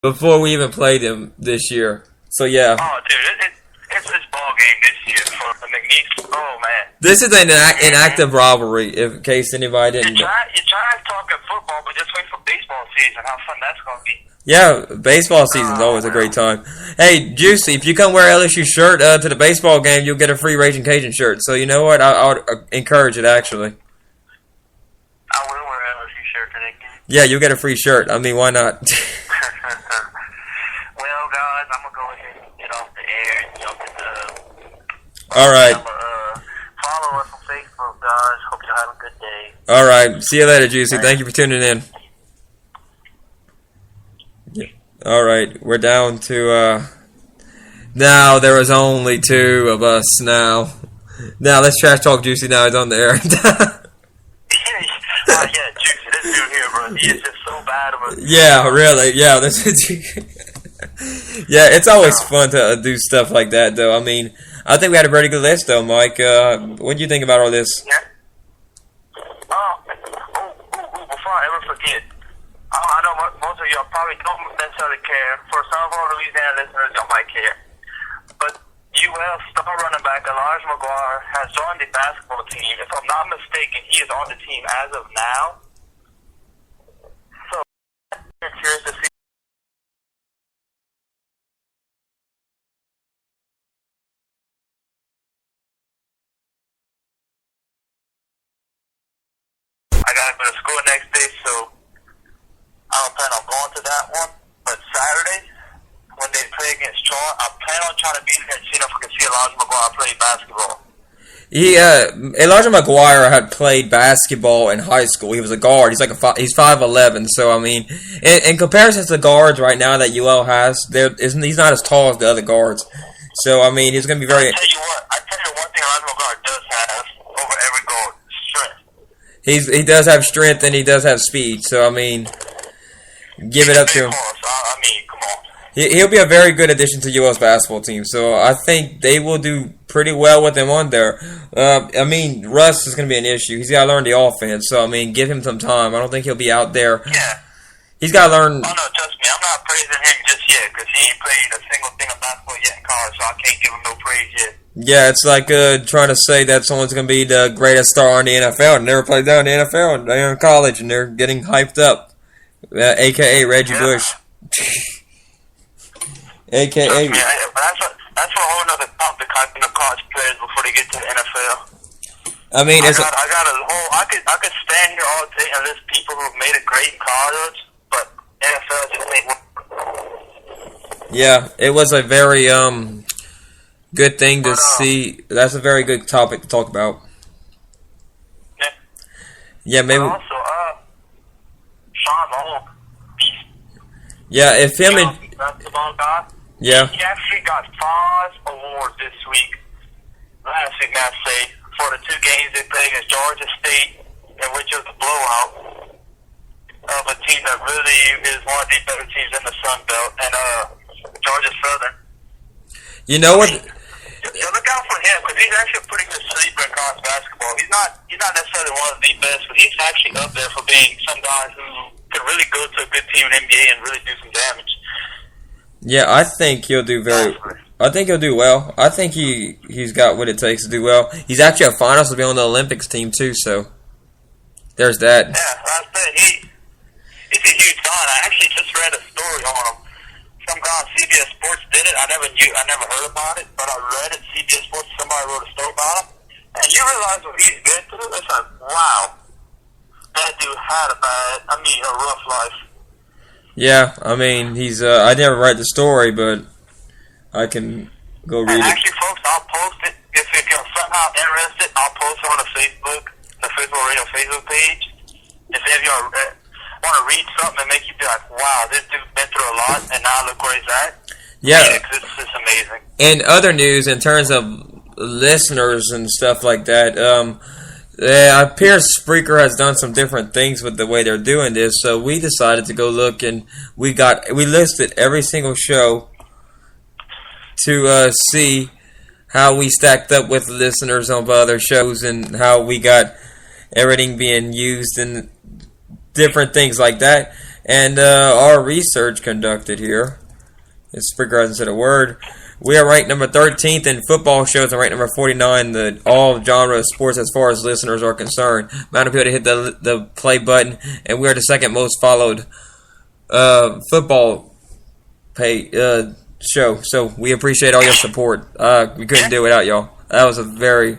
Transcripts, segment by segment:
before we even played them this year. So yeah. Oh, dude, it's this ball game this year for the McNeese. Oh man. This is an active rivalry. In case anybody didn't. You try to talk at football, but just wait for baseball season. How fun that's gonna be. Yeah, baseball season's always a great time. Hey, Juicy, if you come wear LSU shirt to the baseball game, you'll get a free Raging Cajun shirt. So you know what? I would encourage it, actually. I will wear an LSU shirt today. Yeah, you'll get a free shirt. I mean, why not? Well, guys, I'm going to go ahead and get off the air and jump into... All right. Follow us on Facebook, guys. Hope you have a good day. All right. See you later, Juicy. Thank you for tuning in. All right, we're down to now there was only two of us now. Now let's trash talk Juicy now he's on the air. Juicy, this dude here, bro. He is just so bad of a... Yeah, really. Yeah, this is yeah, it's always fun to do stuff like that though. I mean, I think we had a pretty good list though, Mike. What do you think about all this? Yeah. Before I ever forget, I know most of y'all probably don't necessarily care. For some of our Louisiana listeners, y'all might care. But UL star running back Elijah McGuire has joined the basketball team. If I'm not mistaken, he is on the team as of now. So, I'm curious to see. I gotta go to school next day, so I don't plan on going to that one. But Saturday, when they play against Troy, I plan on trying to be there and see if I can see Elijah McGuire play basketball. Elijah McGuire had played basketball in high school. He was a guard. He's 5'11". So I mean, in comparison to the guards right now that UL has, he's not as tall as the other guards. So I mean, he's going to be very. I tell you one thing Elijah McGuire does have over every guard: strength. He does have strength and he does have speed. So I mean, give it up to him. I mean, come on. He'll be a very good addition to UL's basketball team. So I think they will do pretty well with him on there. I mean, Russ is going to be an issue. He's got to learn the offense. So I mean, give him some time. I don't think he'll be out there. Yeah. He's got to learn. Oh no, trust me, I'm not praising him just yet because he ain't played a single thing of basketball yet in college, so I can't give him no praise yet. Yeah, it's like trying to say that someone's going to be the greatest star in the NFL and never played down in the NFL and they're in college and they're getting hyped up. A.K.A. Reggie Bush. A.K.A. Trust me, that's a whole other topic, hyping up college players before they get to the NFL. I mean, I could stand here all day and list people who've made it great in college, but NFL just ain't working. Yeah, it was a very good thing to see. That's a very good topic to talk about. Yeah. Yeah, maybe. But also, Sean Long, beast. Yeah, if him and basketball guy. yeah, He actually got 5 awards this week. Last week, I say, for the 2 games they played against Georgia State, in which was a blowout of a team that really is one of the better teams in the Sun Belt, and Georgia Southern. you know what? You look out for him because he's actually a pretty good sleeper in college basketball. He's not necessarily one of the best, but he's actually up there for being some guy who could really go to a good team in NBA and really do some damage. Yeah, I think he'll do I think he'll do well. I think he's got what it takes to do well. He's actually a finalist to be on the Olympics team too. So there's that. Yeah, I said he's a huge guy. I actually just read a story on him. Some guy on CBS Sports did it. I never heard about it, but I read it. CBS Sports, somebody wrote a story about him, and you realize what he's been through. It's like, wow, that dude had a rough life. Yeah, I mean he's. I never read the story, but I can go read and it. actually, folks, I'll post it if you're somehow interested. I'll post it on the Facebook Radio Facebook page. If any of you want to read something and make you be like, wow, this dude's been through a lot, and now look where he's at. Yeah. It's amazing. In other news, in terms of listeners and stuff like that, it appears Spreaker has done some different things with the way they're doing this. So we decided to go look, and we listed every single show to see how we stacked up with listeners on other shows and how we got everything being used and different things like that. And our research conducted here, it's regards to the word, we are ranked number 13th in football shows and ranked number 49 in the all genre of sports as far as listeners are concerned. Amount of people to hit the play button, and we are the second most followed football show. So we appreciate all your support. We couldn't do it without y'all. That was a very... Yeah,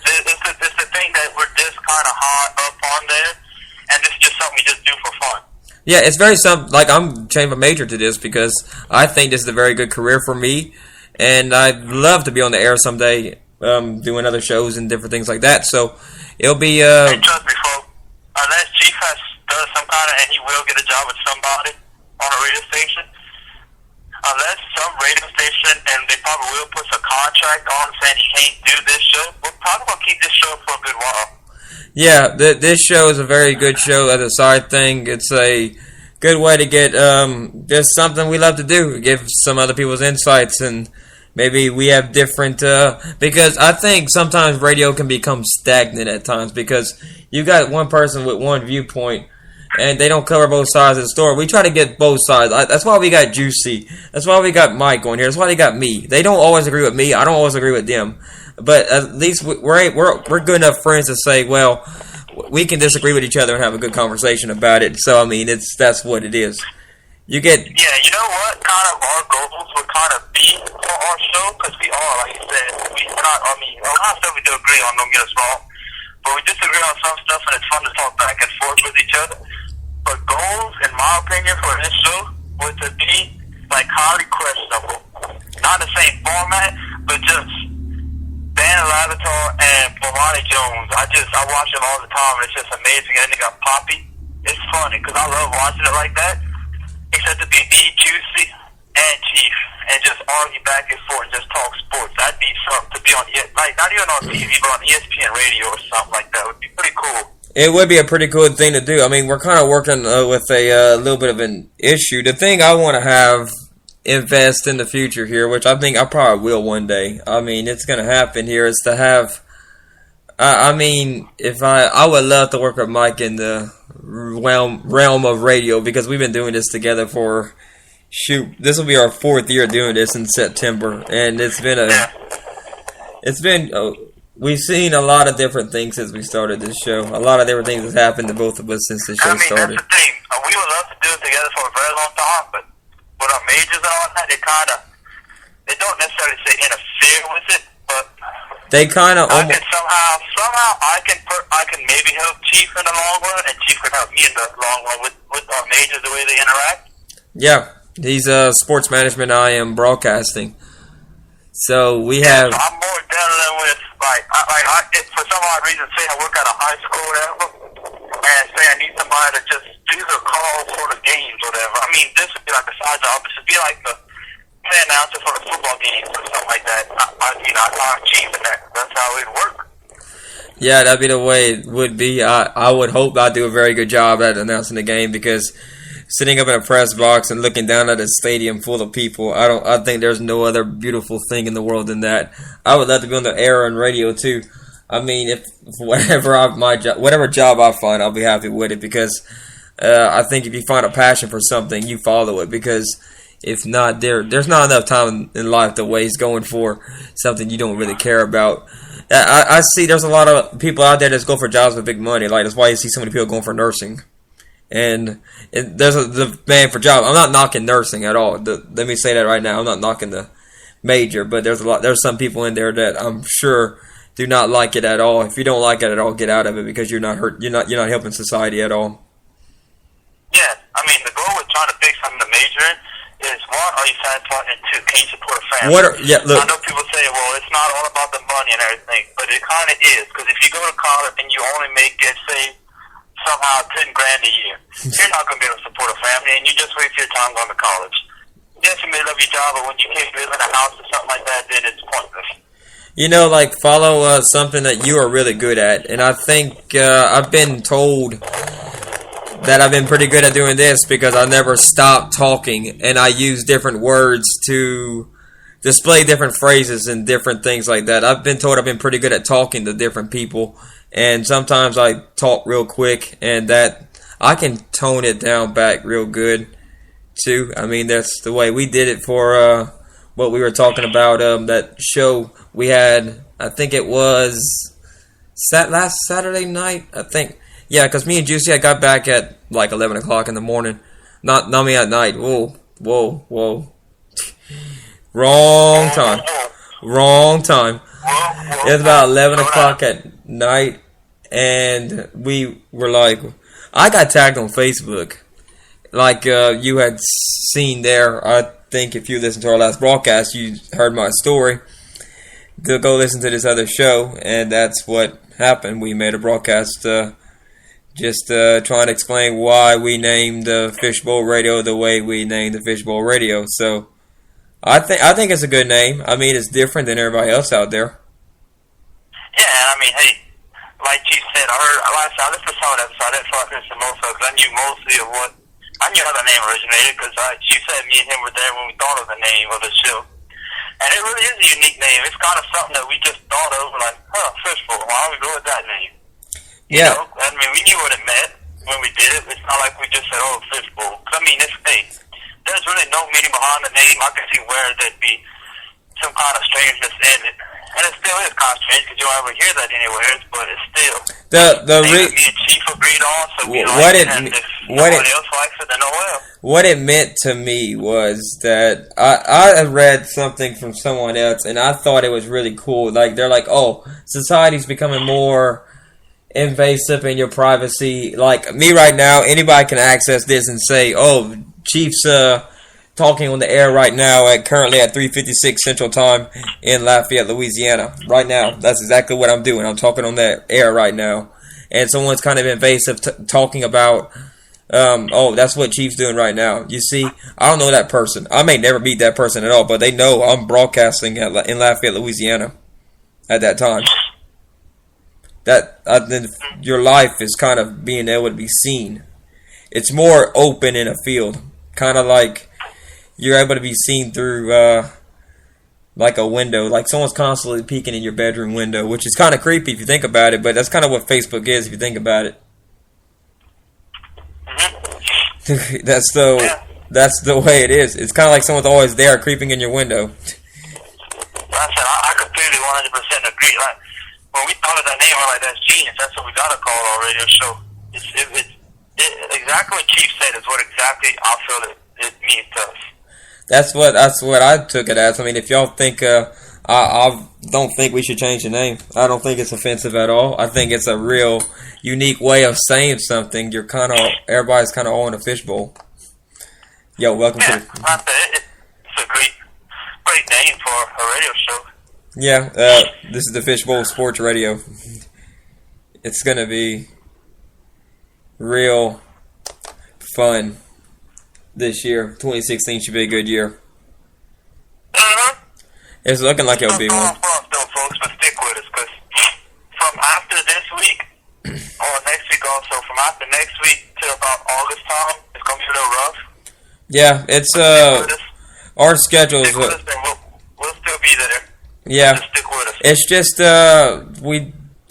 it's the thing that we're just kind of high up on there, and it's just something we just do for fun. Yeah, it's very something, like I'm changing my major to this because I think this is a very good career for me, and I'd love to be on the air someday, doing other shows and different things like that, so it'll be... Hey, trust me, folks, unless Chief has done some kind of, and he will get a job with somebody on a radio station, unless some radio station, and they probably will put a contract on saying he can't do this show, we're probably going to keep this show for a good while. Yeah, this show is a very good show as a side thing. It's a good way to get just something we love to do, give some other people's insights, and maybe we have different, because I think sometimes radio can become stagnant at times because you got one person with one viewpoint and they don't cover both sides of the story. We try to get both sides. That's why we got Juicy. That's why we got Mike on here. That's why they got me. They don't always agree with me. I don't always agree with them. But at least we're good enough friends to say, well, we can disagree with each other and have a good conversation about it. So I mean, that's what it is. You get... Yeah, you know what? Kind of our goals would kind of be for our show, because we are, like you said, we're not, I mean, a lot of stuff we do agree on, don't get us wrong, but we disagree on some stuff, and it's fun to talk back and forth with each other. But goals, in my opinion, for this show would to be, like, highly questionable. Not the same format, but just Dan Lavatar and Bomani Jones. I watch them all the time, and it's just amazing. And they got Poppy. It's funny, because I love watching it like that. Except to be Juicy and Chief and just argue back and forth and just talk sports. That'd be something to be on, like, not even on TV, but on ESPN radio or something like that. It would be pretty cool. It would be a pretty cool thing to do. I mean, we're kind of working with a little bit of an issue. The thing I want to invest in the future here, which I think I probably will one day. I mean, it's going to happen here, is to have... I mean, if I would love to work with Mike in the realm of radio, because we've been doing this together for, this will be our 4th year doing this in September, and we've seen a lot of different things since we started this show. A lot of different things have happened to both of us since the show started. That's the thing. We would love to do it together for a very long time, but with our majors and all that, they don't necessarily say interfere with it, but they kind of somehow I can maybe help Chief in the long run, and Chief can help me in the long run with our majors, the way they interact. Yeah, he's sports management. I am broadcasting. So we have. So I'm more dealing with if for some odd reason, say I work at a high school or whatever, and say I need somebody to just do the call for the games or whatever. I mean, this would be like a side job. This would be like the play announcer for the football games or something like that. I'm Chief, and that's how it would work. Yeah, that'd be the way it would be. I would hope I do a very good job at announcing the game, because sitting up in a press box and looking down at a stadium full of people, I think there's no other beautiful thing in the world than that. I would love to be on the air and radio too. I mean, if whatever job I find, I'll be happy with it, because I think if you find a passion for something, you follow it, because if not, there's not enough time in life to waste going for something you don't really care about. I see there's a lot of people out there that go for jobs with big money. Like, that's why you see so many people going for nursing. And there's the demand for jobs. I'm not knocking nursing at all. Let me say that right now. I'm not knocking the major, but there's some people in there that I'm sure do not like it at all. If you don't like it at all, get out of it, because you're not helping society at all. Yeah, I mean, the goal with trying to pick something to major in is, one, are you satisfied, and two, can you support a family? Look. I know people say, well, it's not all about the money and everything, but it kind of is, because if you go to college and you only make, say, somehow $10,000 a year, you're not going to be able to support a family, and you just waste your time going to college. Yes, you may love your job, but when you can't live in a house or something like that, then it's pointless. You know, like, follow something that you are really good at, and I think I've been told that I've been pretty good at doing this because I never stop talking, and I use different words to display different phrases and different things like that. I've been told I've been pretty good at talking to different people, and sometimes I talk real quick, and that I can tone it down back real good too. I mean, that's the way we did it for what we were talking about. That show we had. I think it was last Saturday night. I think. Yeah, because me and Juicy, I got back at like 11 o'clock in the morning. Not me at night. Whoa. Wrong time. It's about 11 o'clock at night, and we were like, I got tagged on Facebook. Like you had seen there, I think if you listened to our last broadcast, you heard my story. Go listen to this other show, and that's what happened. We made a broadcast just trying to explain why we named the Fishbowl Radio the way we named the Fishbowl Radio. So I think it's a good name. I mean, it's different than everybody else out there. Yeah, I mean, hey, like you said, I listened to some of that, so I didn't focus on most of it, because I knew mostly of what, I knew how the name originated, because you said me and him were there when we thought of the name of the show. And it really is a unique name. It's kind of something that we just thought of, like, Fishbowl, why don't we go with that name? Yeah. You know? I mean, we knew what it meant when we did it. It's not like we just said, Fishbowl. I mean, there's really no meaning behind the name. I can see where there'd be some kind of strangeness in it. And it still is kind of strange because you don't ever hear that anywhere, but it's still me and Chief agreed on, so we like it, and if nobody else likes it, then oh well. What it meant to me was that I read something from someone else, and I thought it was really cool. Like, they're like, society's becoming more invasive in your privacy. Like, me right now, anybody can access this and say, Chief's talking on the air right now currently at 3:56 Central Time in Lafayette, Louisiana. Right now, that's exactly what I'm doing. I'm talking on the air right now, and someone's kind of invasive talking about, that's what Chief's doing right now. You see, I don't know that person. I may never meet that person at all, but they know I'm broadcasting in Lafayette, Louisiana at that time. Your life is kind of being able to be seen. It's more open in a field, kind of like you're able to be seen through like a window, like someone's constantly peeking in your bedroom window, which is kind of creepy if you think about it, but that's kind of what Facebook is if you think about it. Mm-hmm. That's the way it is. It's kind of like someone's always there creeping in your window. I completely 100% agree. Like, when we thought of that name, we're like, that's genius. That's what we got to call our radio show. It's exactly what Chief said is what exactly I feel it means to us. That's what I took it as. I mean, if y'all think I don't think we should change the name. I don't think it's offensive at all. I think it's a real unique way of saying something. Everybody's kind of all in a fishbowl. Yo, welcome to the... It's a great name for a radio show. Yeah, this is the Fishbowl Sports Radio. It's gonna be real fun this year. 2016 should be a good year. Mm-hmm. It's looking like it'll be one. Still, folks, but stick with us, because from after this week, or next week also, from after next week till about August time, it's gonna be a little rough. Yeah, it's our schedules. We'll still be there. Yeah, just stick with us. It's just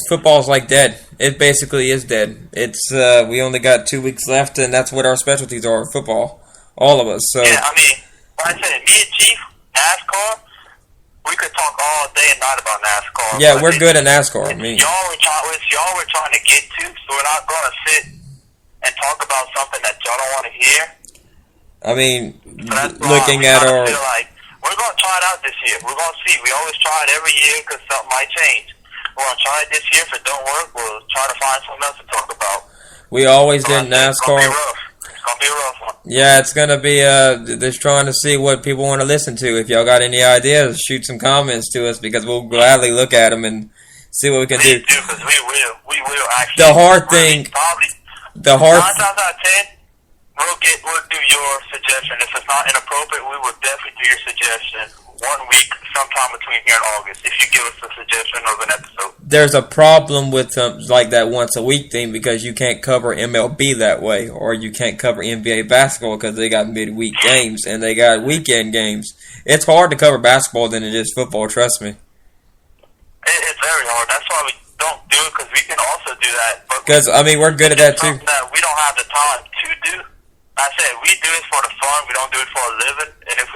football's like dead. It basically is dead. It's we only got 2 weeks left, and that's what our specialties are: football. All of us. So yeah, I mean, like I said, me and Chief, NASCAR, we could talk all day and night about NASCAR. Yeah, we're good at NASCAR. I mean, y'all were trying to get to, so we're not going to sit and talk about something that y'all don't want to hear. I mean, so looking at our... Like, we're going to try it out this year. We're going to see. We always try it every year because something might change. We're going to try it this year. If it don't work, we'll try to find something else to talk about. We always did NASCAR. It's going to be a rough one. Yeah, it's going to be just trying to see what people want to listen to. If y'all got any ideas, shoot some comments to us because we'll gladly look at them and see what we can do. Because we will actually. The hard thing. 9 times out of 10, we'll do your suggestion. If it's not inappropriate, we will definitely do your suggestion 1 week, sometime between here and August, if you give us a suggestion of an episode. There's a problem with like that once a week thing because you can't cover MLB that way, or you can't cover NBA basketball because they got midweek games and they got weekend games. It's hard to cover basketball than it is football, trust me. It's very hard. That's why we don't do it because we can also do that. Because, I mean, we're good at that, too. Something that we don't have the time to do. I said we do it for the fun. We don't do it for a living. And if